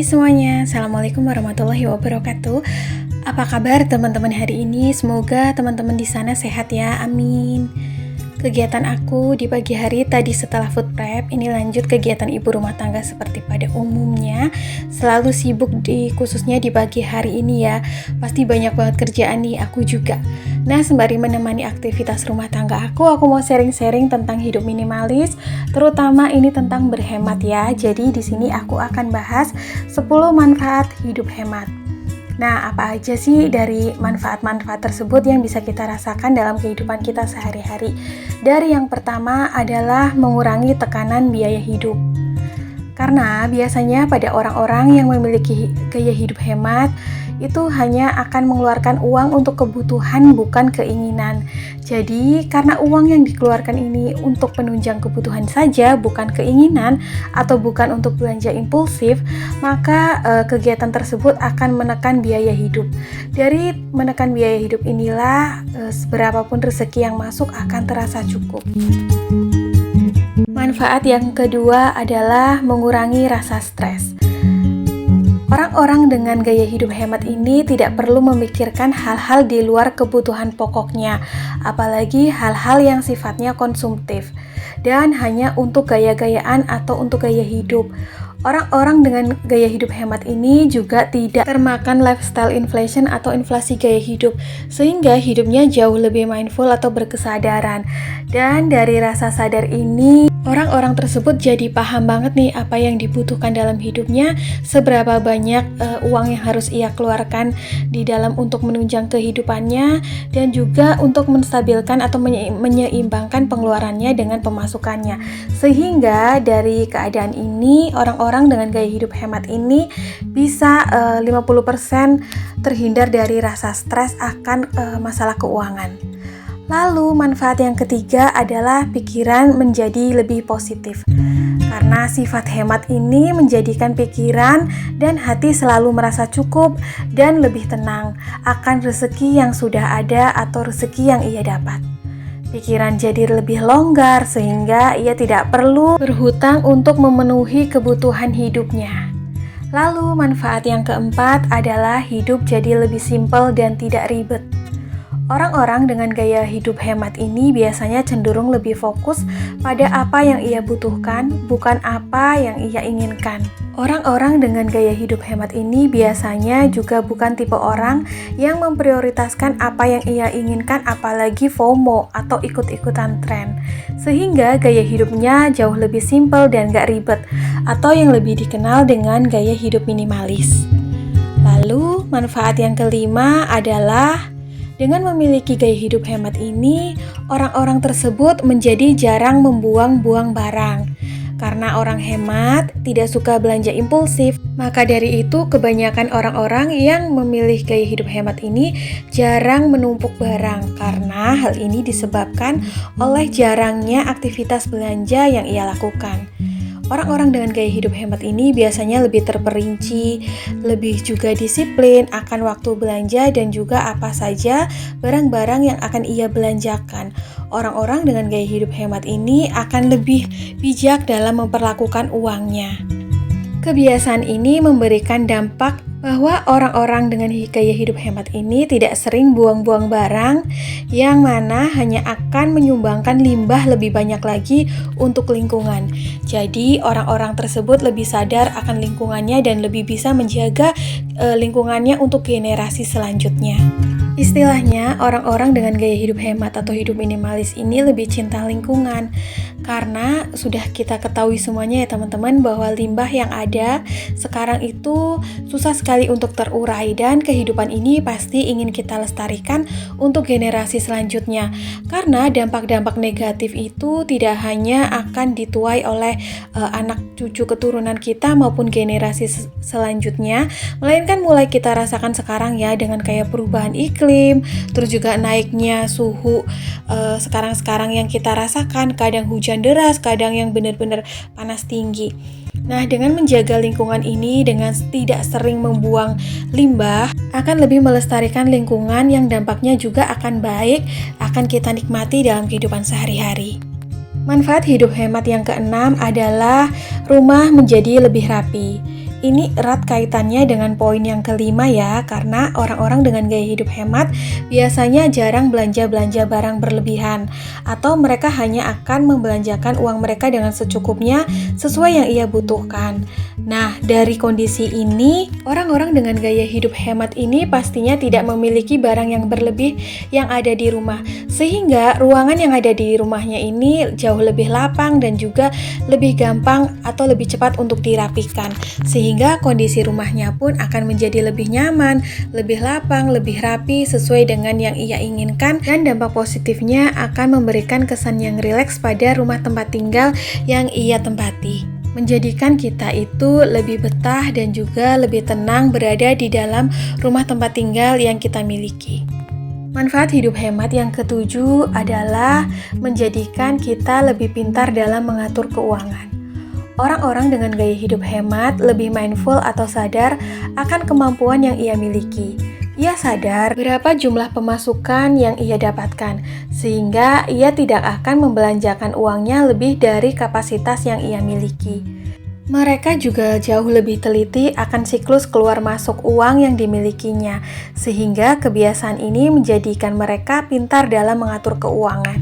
Hai semuanya, Assalamualaikum warahmatullahi wabarakatuh. Apa kabar teman-teman hari ini? Semoga teman-teman di sana sehat ya, amin. Kegiatan aku di pagi hari tadi setelah food prep, ini lanjut kegiatan ibu rumah tangga seperti pada umumnya. Selalu sibuk khususnya di pagi hari ini ya. Pasti banyak banget kerjaan nih, aku juga. Nah, sembari menemani aktivitas rumah tangga aku mau sharing-sharing tentang hidup minimalis, terutama ini tentang berhemat ya. Jadi di sini aku akan bahas 10 manfaat hidup hemat. Nah, apa aja sih dari manfaat-manfaat tersebut yang bisa kita rasakan dalam kehidupan kita sehari-hari? Dari yang pertama adalah mengurangi tekanan biaya hidup. Karena biasanya pada orang-orang yang memiliki gaya hidup hemat, itu hanya akan mengeluarkan uang untuk kebutuhan bukan keinginan. Jadi karena uang yang dikeluarkan ini untuk penunjang kebutuhan saja, bukan keinginan atau bukan untuk belanja impulsif, maka kegiatan tersebut akan menekan biaya hidup. Dari menekan biaya hidup inilah seberapapun rezeki yang masuk akan terasa cukup. Manfaat yang kedua adalah mengurangi rasa stres. Orang-orang dengan gaya hidup hemat ini tidak perlu memikirkan hal-hal di luar kebutuhan pokoknya, apalagi hal-hal yang sifatnya konsumtif, dan hanya untuk gaya-gayaan atau untuk gaya hidup. Orang-orang dengan gaya hidup hemat ini juga tidak termakan lifestyle inflation atau inflasi gaya hidup, sehingga hidupnya jauh lebih mindful atau berkesadaran. Dan dari rasa sadar ini, orang-orang tersebut jadi paham banget nih apa yang dibutuhkan dalam hidupnya, seberapa banyak uang yang harus ia keluarkan di dalam untuk menunjang kehidupannya, dan juga untuk menstabilkan atau menyeimbangkan pengeluarannya dengan pemasukannya. Sehingga dari keadaan ini, orang-orang dengan gaya hidup hemat ini bisa 50% terhindar dari rasa stres akan masalah keuangan. Lalu manfaat yang ketiga adalah pikiran menjadi lebih positif. Karena sifat hemat ini menjadikan pikiran dan hati selalu merasa cukup dan lebih tenang akan rezeki yang sudah ada atau rezeki yang ia dapat. Pikiran jadi lebih longgar sehingga ia tidak perlu berhutang untuk memenuhi kebutuhan hidupnya. Lalu manfaat yang keempat adalah hidup jadi lebih simpel dan tidak ribet. Orang-orang dengan gaya hidup hemat ini biasanya cenderung lebih fokus pada apa yang ia butuhkan, bukan apa yang ia inginkan. Orang-orang dengan gaya hidup hemat ini biasanya juga bukan tipe orang yang memprioritaskan apa yang ia inginkan, apalagi FOMO atau ikut-ikutan tren. Sehingga gaya hidupnya jauh lebih simpel dan gak ribet, atau yang lebih dikenal dengan gaya hidup minimalis. Lalu manfaat yang kelima adalah dengan memiliki gaya hidup hemat ini, orang-orang tersebut menjadi jarang membuang-buang barang. Karena orang hemat tidak suka belanja impulsif, maka dari itu kebanyakan orang-orang yang memilih gaya hidup hemat ini jarang menumpuk barang. Karena hal ini disebabkan oleh jarangnya aktivitas belanja yang ia lakukan. Orang-orang dengan gaya hidup hemat ini biasanya lebih terperinci, lebih juga disiplin akan waktu belanja dan juga apa saja barang-barang yang akan ia belanjakan. Orang-orang dengan gaya hidup hemat ini akan lebih bijak dalam memperlakukan uangnya. Kebiasaan ini memberikan dampak bahwa orang-orang dengan gaya hidup hemat ini tidak sering buang-buang barang yang mana hanya akan menyumbangkan limbah lebih banyak lagi untuk lingkungan. Jadi orang-orang tersebut lebih sadar akan lingkungannya dan lebih bisa menjaga lingkungannya untuk generasi selanjutnya. Istilahnya, orang-orang dengan gaya hidup hemat atau hidup minimalis ini lebih cinta lingkungan. Karena sudah kita ketahui semuanya ya teman-teman bahwa limbah yang ada sekarang itu susah sekali untuk terurai dan kehidupan ini pasti ingin kita lestarikan untuk generasi selanjutnya. Karena dampak-dampak negatif itu tidak hanya akan dituai oleh anak cucu keturunan kita maupun generasi selanjutnya, melainkan mulai kita rasakan sekarang ya dengan kayak perubahan iklim, terus juga naiknya suhu sekarang-sekarang yang kita rasakan, kadang hujan deras, kadang yang benar-benar panas tinggi. Nah, dengan menjaga lingkungan ini dengan tidak sering membuang limbah akan lebih melestarikan lingkungan yang dampaknya juga akan baik, akan kita nikmati dalam kehidupan sehari-hari. Manfaat hidup hemat yang keenam adalah rumah menjadi lebih rapi. Ini erat kaitannya dengan poin yang kelima ya, karena orang-orang dengan gaya hidup hemat biasanya jarang belanja-belanja barang berlebihan, atau mereka hanya akan membelanjakan uang mereka dengan secukupnya sesuai yang ia butuhkan. Nah, dari kondisi ini, orang-orang dengan gaya hidup hemat ini pastinya tidak memiliki barang yang berlebih yang ada di rumah, sehingga ruangan yang ada di rumahnya ini jauh lebih lapang dan juga lebih gampang atau lebih cepat untuk dirapikan, sehingga kondisi rumahnya pun akan menjadi lebih nyaman, lebih lapang, lebih rapi sesuai dengan yang ia inginkan, dan dampak positifnya akan memberikan kesan yang rileks pada rumah tempat tinggal yang ia tempati, menjadikan kita itu lebih betah dan juga lebih tenang berada di dalam rumah tempat tinggal yang kita miliki. Manfaat hidup hemat yang ketujuh adalah menjadikan kita lebih pintar dalam mengatur keuangan. Orang-orang dengan gaya hidup hemat lebih mindful atau sadar akan kemampuan yang ia miliki. Ia sadar berapa jumlah pemasukan yang ia dapatkan, sehingga ia tidak akan membelanjakan uangnya lebih dari kapasitas yang ia miliki. Mereka juga jauh lebih teliti akan siklus keluar masuk uang yang dimilikinya, sehingga kebiasaan ini menjadikan mereka pintar dalam mengatur keuangan.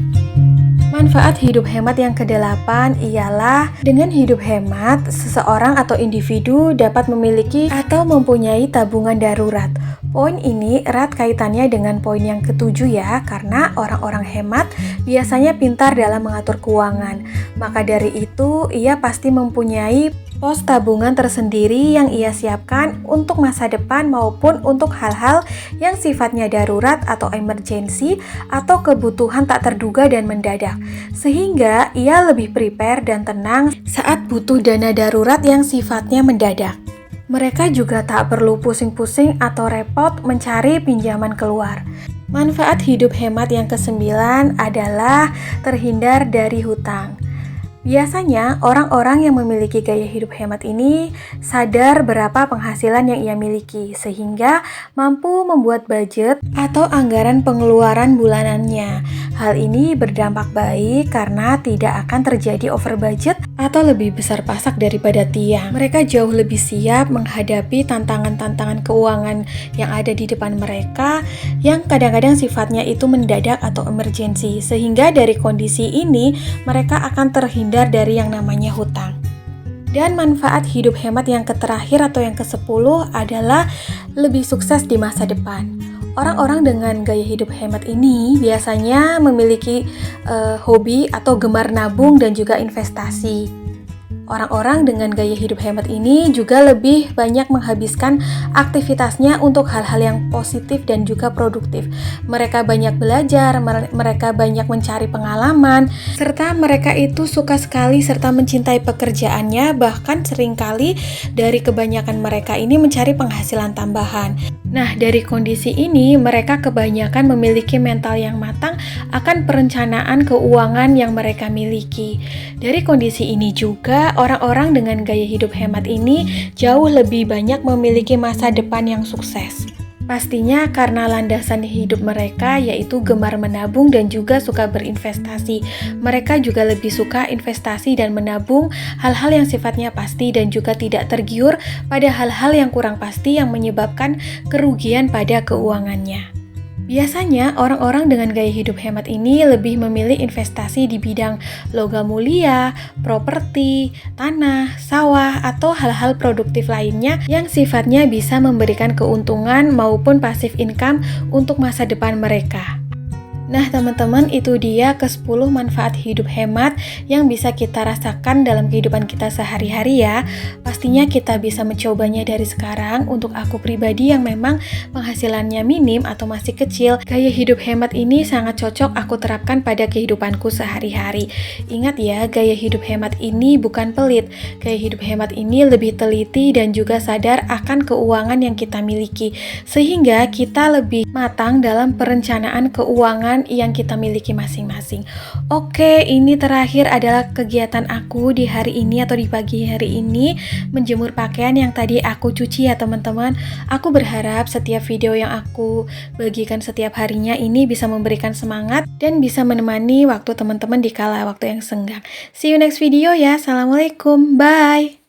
Manfaat hidup hemat yang kedelapan ialah dengan hidup hemat, seseorang atau individu dapat memiliki atau mempunyai tabungan darurat. Poin ini erat kaitannya dengan poin yang ketujuh ya, karena orang-orang hemat biasanya pintar dalam mengatur keuangan. Maka dari itu, ia pasti mempunyai pos tabungan tersendiri yang ia siapkan untuk masa depan maupun untuk hal-hal yang sifatnya darurat atau emergency atau kebutuhan tak terduga dan mendadak. Sehingga ia lebih prepare dan tenang saat butuh dana darurat yang sifatnya mendadak. Mereka juga tak perlu pusing-pusing atau repot mencari pinjaman keluar. Manfaat hidup hemat yang kesembilan adalah terhindar dari hutang. Biasanya, orang-orang yang memiliki gaya hidup hemat ini sadar berapa penghasilan yang ia miliki, sehingga mampu membuat budget atau anggaran pengeluaran bulanannya. Hal ini berdampak baik karena tidak akan terjadi over budget atau lebih besar pasak daripada tiang. Mereka jauh lebih siap menghadapi tantangan-tantangan keuangan yang ada di depan mereka, yang kadang-kadang sifatnya itu mendadak atau emergensi, sehingga dari kondisi ini mereka akan terhindar dari yang namanya hutang. Dan manfaat hidup hemat yang terakhir atau yang ke-10 adalah lebih sukses di masa depan. Orang-orang dengan gaya hidup hemat ini biasanya memiliki hobi atau gemar nabung dan juga investasi. Orang-orang dengan gaya hidup hemat ini juga lebih banyak menghabiskan aktivitasnya untuk hal-hal yang positif dan juga produktif. Mereka banyak belajar, mereka banyak mencari pengalaman, serta mereka itu suka sekali serta mencintai pekerjaannya, bahkan seringkali dari kebanyakan mereka ini mencari penghasilan tambahan. Nah, dari kondisi ini, mereka kebanyakan memiliki mental yang matang akan perencanaan keuangan yang mereka miliki. Dari kondisi ini juga, orang-orang dengan gaya hidup hemat ini jauh lebih banyak memiliki masa depan yang sukses. Pastinya karena landasan hidup mereka yaitu gemar menabung dan juga suka berinvestasi. Mereka juga lebih suka investasi dan menabung hal-hal yang sifatnya pasti dan juga tidak tergiur pada hal-hal yang kurang pasti yang menyebabkan kerugian pada keuangannya. Biasanya orang-orang dengan gaya hidup hemat ini lebih memilih investasi di bidang logam mulia, properti, tanah, sawah, atau hal-hal produktif lainnya yang sifatnya bisa memberikan keuntungan maupun passive income untuk masa depan mereka. Nah teman-teman, itu dia ke-10 manfaat hidup hemat yang bisa kita rasakan dalam kehidupan kita sehari-hari ya. Pastinya kita bisa mencobanya dari sekarang. Untuk aku pribadi yang memang penghasilannya minim atau masih kecil, gaya hidup hemat ini sangat cocok aku terapkan pada kehidupanku sehari-hari. Ingat ya, gaya hidup hemat ini bukan pelit. Gaya hidup hemat ini lebih teliti dan juga sadar akan keuangan yang kita miliki, sehingga kita lebih matang dalam perencanaan keuangan yang kita miliki masing-masing. Oke, ini terakhir adalah kegiatan aku di hari ini atau di pagi hari ini, menjemur pakaian yang tadi aku cuci ya teman-teman. Aku berharap setiap video yang aku bagikan setiap harinya ini bisa memberikan semangat dan bisa menemani waktu teman-teman di kala waktu yang senggang. See you next video ya. Assalamualaikum. Bye.